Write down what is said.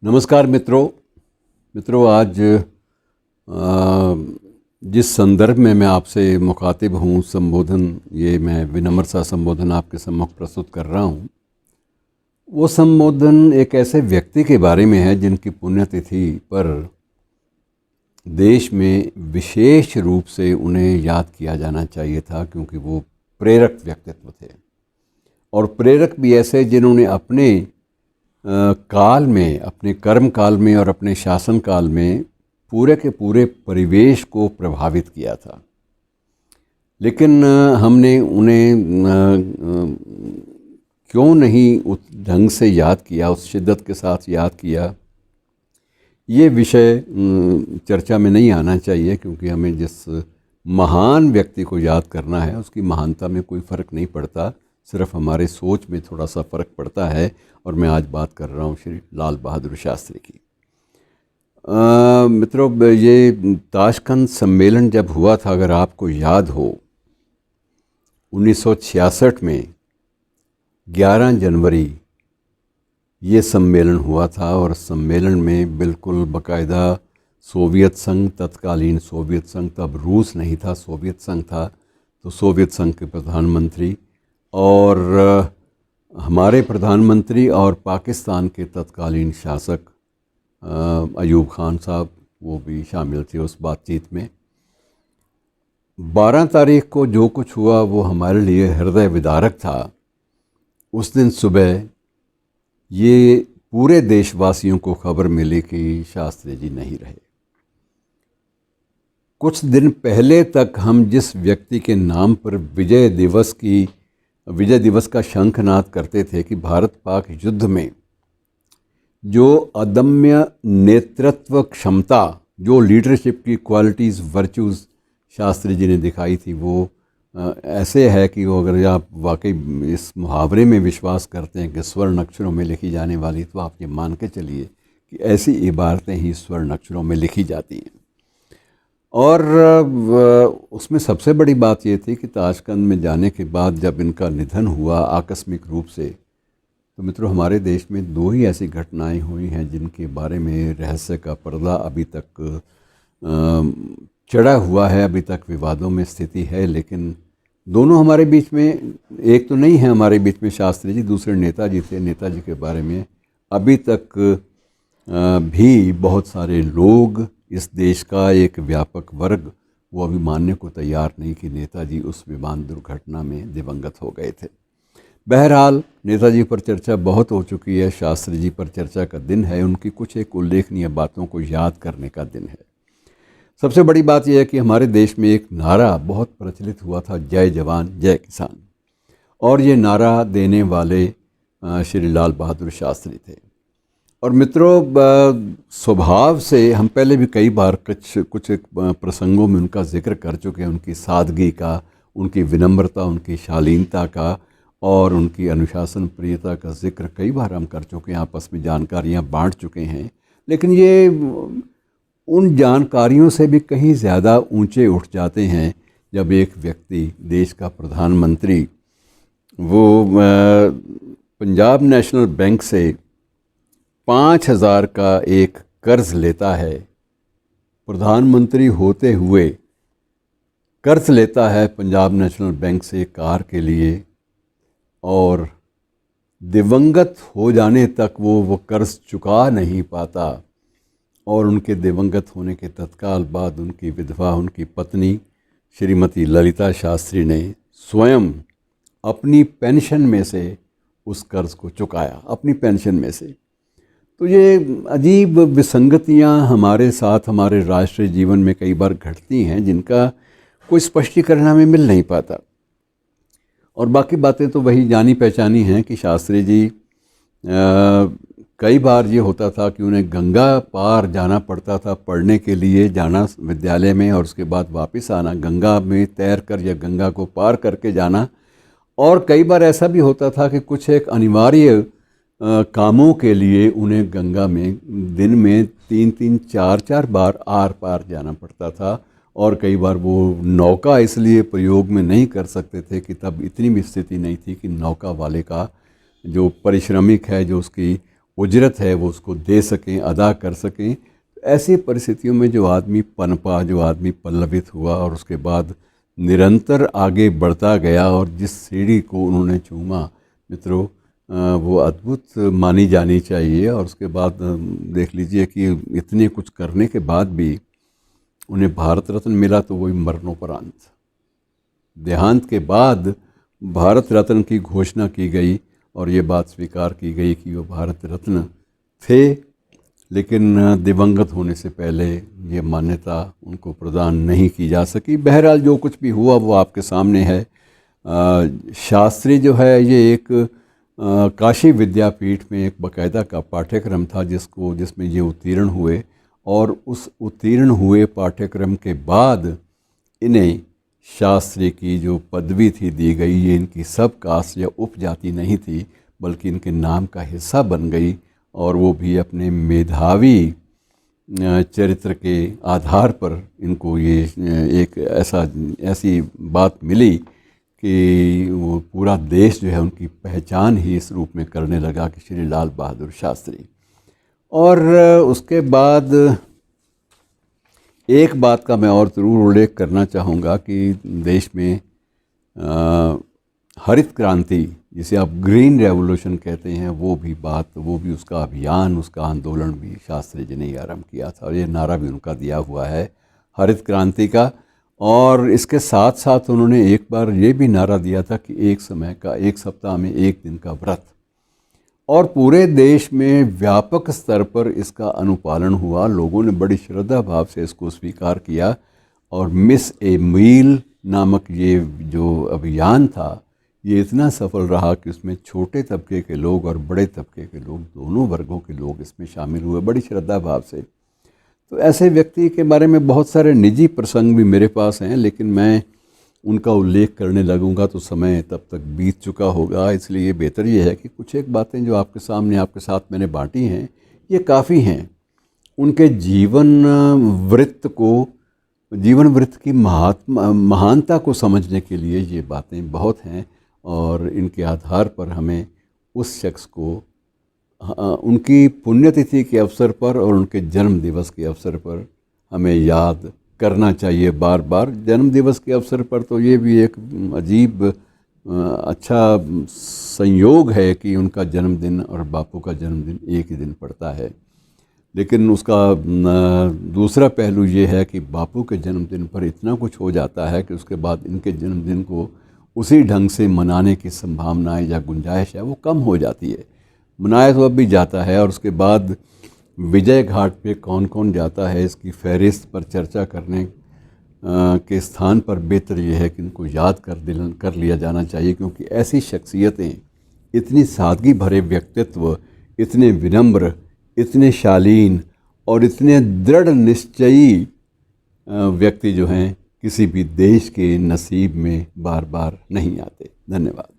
नमस्कार मित्रों आज जिस संदर्भ में मैं आपसे मुखातिब हूँ, संबोधन ये मैं विनम्र सा संबोधन आपके सम्मुख प्रस्तुत कर रहा हूँ। वो संबोधन एक ऐसे व्यक्ति के बारे में है जिनकी पुण्यतिथि पर देश में विशेष रूप से उन्हें याद किया जाना चाहिए था, क्योंकि वो प्रेरक व्यक्तित्व थे और प्रेरक भी ऐसे जिन्होंने अपने काल में, अपने कर्म काल में और अपने शासन काल में पूरे के पूरे परिवेश को प्रभावित किया था। लेकिन हमने उन्हें क्यों नहीं उस ढंग से याद किया, उस शिद्दत के साथ याद किया, ये विषय चर्चा में नहीं आना चाहिए, क्योंकि हमें जिस महान व्यक्ति को याद करना है उसकी महानता में कोई फ़र्क नहीं पड़ता, सिर्फ हमारे सोच में थोड़ा सा फ़र्क पड़ता है। और मैं आज बात कर रहा हूँ श्री लाल बहादुर शास्त्री की। मित्रों, ये ताशकंद सम्मेलन जब हुआ था, अगर आपको याद हो, 1966 में 11 जनवरी ये सम्मेलन हुआ था और सम्मेलन में बिल्कुल बाकायदा सोवियत संघ, तत्कालीन सोवियत संघ, तब रूस नहीं था, सोवियत संघ था, तो सोवियत संघ के प्रधानमंत्री और हमारे प्रधानमंत्री और पाकिस्तान के तत्कालीन शासक अयूब खान साहब, वो भी शामिल थे उस बातचीत में। 12 तारीख को जो कुछ हुआ वो हमारे लिए हृदय विदारक था। उस दिन सुबह ये पूरे देशवासियों को खबर मिली कि शास्त्री जी नहीं रहे। कुछ दिन पहले तक हम जिस व्यक्ति के नाम पर विजय दिवस का शंखनाद करते थे कि भारत पाक युद्ध में जो अदम्य नेतृत्व क्षमता, जो लीडरशिप की क्वालिटीज़, वर्च्यूज़ शास्त्री जी ने दिखाई थी, वो ऐसे है कि वो अगर आप वाकई इस मुहावरे में विश्वास करते हैं कि स्वर्ण अक्षरों में लिखी जाने वाली, तो आप ये मान के चलिए कि ऐसी इबारतें ही स्वर्ण अक्षरों में लिखी जाती हैं। और उसमें सबसे बड़ी बात ये थी कि ताशकंद में जाने के बाद जब इनका निधन हुआ आकस्मिक रूप से, तो मित्रों हमारे देश में 2 ही ऐसी घटनाएं हुई हैं जिनके बारे में रहस्य का पर्दा अभी तक चढ़ा हुआ है, अभी तक विवादों में स्थिति है। लेकिन दोनों हमारे बीच में, एक तो नहीं है हमारे बीच में शास्त्री जी, दूसरे नेताजी थे। नेताजी के बारे में अभी तक भी बहुत सारे लोग, इस देश का एक व्यापक वर्ग, वो अभी मानने को तैयार नहीं कि नेताजी उस विमान दुर्घटना में दिवंगत हो गए थे। बहरहाल नेताजी पर चर्चा बहुत हो चुकी है, शास्त्री जी पर चर्चा का दिन है, उनकी कुछ एक उल्लेखनीय बातों को याद करने का दिन है। सबसे बड़ी बात यह है कि हमारे देश में एक नारा बहुत प्रचलित हुआ था, जय जवान जय किसान, और ये नारा देने वाले श्री लाल बहादुर शास्त्री थे। और मित्रों, स्वभाव से हम पहले भी कई बार कुछ प्रसंगों में उनका जिक्र कर चुके हैं, उनकी सादगी का, उनकी विनम्रता, उनकी शालीनता का और उनकी अनुशासन प्रियता का जिक्र कई बार हम कर चुके हैं, आपस में जानकारियां बांट चुके हैं। लेकिन ये उन जानकारियों से भी कहीं ज़्यादा ऊंचे उठ जाते हैं जब एक व्यक्ति, देश का प्रधानमंत्री, वो पंजाब नेशनल बैंक से 5,000 का एक कर्ज लेता है, प्रधानमंत्री होते हुए कर्ज लेता है पंजाब नेशनल बैंक से कार के लिए, और दिवंगत हो जाने तक वो कर्ज चुका नहीं पाता। और उनके दिवंगत होने के तत्काल बाद उनकी विधवा, उनकी पत्नी श्रीमती ललिता शास्त्री ने स्वयं अपनी पेंशन में से उस कर्ज को चुकाया, अपनी पेंशन में से। तो ये अजीब विसंगतियां हमारे साथ, हमारे राष्ट्रीय जीवन में कई बार घटती हैं, जिनका कोई स्पष्टीकरण हमें मिल नहीं पाता। और बाकी बातें तो वही जानी पहचानी हैं कि शास्त्री जी कई बार ये होता था कि उन्हें गंगा पार जाना पड़ता था, पढ़ने के लिए जाना विद्यालय में, और उसके बाद वापस आना, गंगा में तैर कर या गंगा को पार करके जाना। और कई बार ऐसा भी होता था कि कुछ एक अनिवार्य कामों के लिए उन्हें गंगा में दिन में 3-3, 4-4 बार आर पार जाना पड़ता था। और कई बार वो नौका इसलिए प्रयोग में नहीं कर सकते थे कि तब इतनी भी स्थिति नहीं थी कि नौका वाले का जो परिश्रमिक है, जो उसकी उजरत है वो उसको दे सकें, अदा कर सकें। ऐसी परिस्थितियों में जो आदमी पनपा, जो आदमी पल्लवित हुआ और उसके बाद निरंतर आगे बढ़ता गया और जिस सीढ़ी को उन्होंने चूमा मित्रों, वो अद्भुत मानी जानी चाहिए। और उसके बाद देख लीजिए कि इतने कुछ करने के बाद भी उन्हें भारत रत्न मिला, तो वही मरणोपरांत, देहांत के बाद भारत रत्न की घोषणा की गई और ये बात स्वीकार की गई कि वो भारत रत्न थे, लेकिन दिवंगत होने से पहले ये मान्यता उनको प्रदान नहीं की जा सकी। बहरहाल जो कुछ भी हुआ वो आपके सामने है। शास्त्री जो है ये एक काशी विद्यापीठ में एक बाकायदा का पाठ्यक्रम था जिसमें ये उत्तीर्ण हुए, और उस उत्तीर्ण हुए पाठ्यक्रम के बाद इन्हें शास्त्री की जो पदवी थी दी गई। ये इनकी सब कास्ट या उपजाति नहीं थी, बल्कि इनके नाम का हिस्सा बन गई, और वो भी अपने मेधावी चरित्र के आधार पर इनको ये एक ऐसी बात मिली कि वो पूरा देश जो है उनकी पहचान ही इस रूप में करने लगा कि श्री लाल बहादुर शास्त्री। और उसके बाद एक बात का मैं और ज़रूर उल्लेख करना चाहूँगा कि देश में हरित क्रांति, जिसे आप ग्रीन रेवोल्यूशन कहते हैं, वो भी उसका अभियान, उसका आंदोलन भी शास्त्री जी ने ही आरंभ किया था, और ये नारा भी उनका दिया हुआ है हरित क्रांति का। और इसके साथ साथ उन्होंने एक बार ये भी नारा दिया था कि एक सप्ताह में एक दिन का व्रत, और पूरे देश में व्यापक स्तर पर इसका अनुपालन हुआ। लोगों ने बड़ी श्रद्धा भाव से इसको स्वीकार किया, और मिस ए मील नामक ये जो अभियान था ये इतना सफल रहा कि उसमें छोटे तबके के लोग और बड़े तबके के लोग, दोनों वर्गों के लोग इसमें शामिल हुए बड़ी श्रद्धा भाव से। तो ऐसे व्यक्ति के बारे में बहुत सारे निजी प्रसंग भी मेरे पास हैं, लेकिन मैं उनका उल्लेख करने लगूंगा तो समय तब तक बीत चुका होगा। इसलिए बेहतर ये है कि कुछ एक बातें जो आपके साथ मैंने बांटी हैं, ये काफ़ी हैं। उनके जीवन वृत्त की महानता को समझने के लिए ये बातें बहुत हैं, और इनके आधार पर हमें उस शख्स को उनकी पुण्यतिथि के अवसर पर और उनके जन्म दिवस के अवसर पर हमें याद करना चाहिए बार बार। जन्म दिवस के अवसर पर तो ये भी एक अजीब अच्छा संयोग है कि उनका जन्मदिन और बापू का जन्मदिन एक ही दिन पड़ता है, लेकिन उसका दूसरा पहलू ये है कि बापू के जन्मदिन पर इतना कुछ हो जाता है कि उसके बाद इनके जन्मदिन को उसी ढंग से मनाने की संभावनाएं या गुंजाइश है वो कम हो जाती है। मनाया तो अब भी जाता है, और उसके बाद विजय घाट पे कौन कौन जाता है इसकी फहरिस्त पर चर्चा करने के स्थान पर बेहतर यह है कि इनको याद कर लिया जाना चाहिए, क्योंकि ऐसी शख्सियतें, इतनी सादगी भरे व्यक्तित्व, इतने विनम्र, इतने शालीन और इतने दृढ़ निश्चयी व्यक्ति जो हैं किसी भी देश के नसीब में बार बार नहीं आते। धन्यवाद।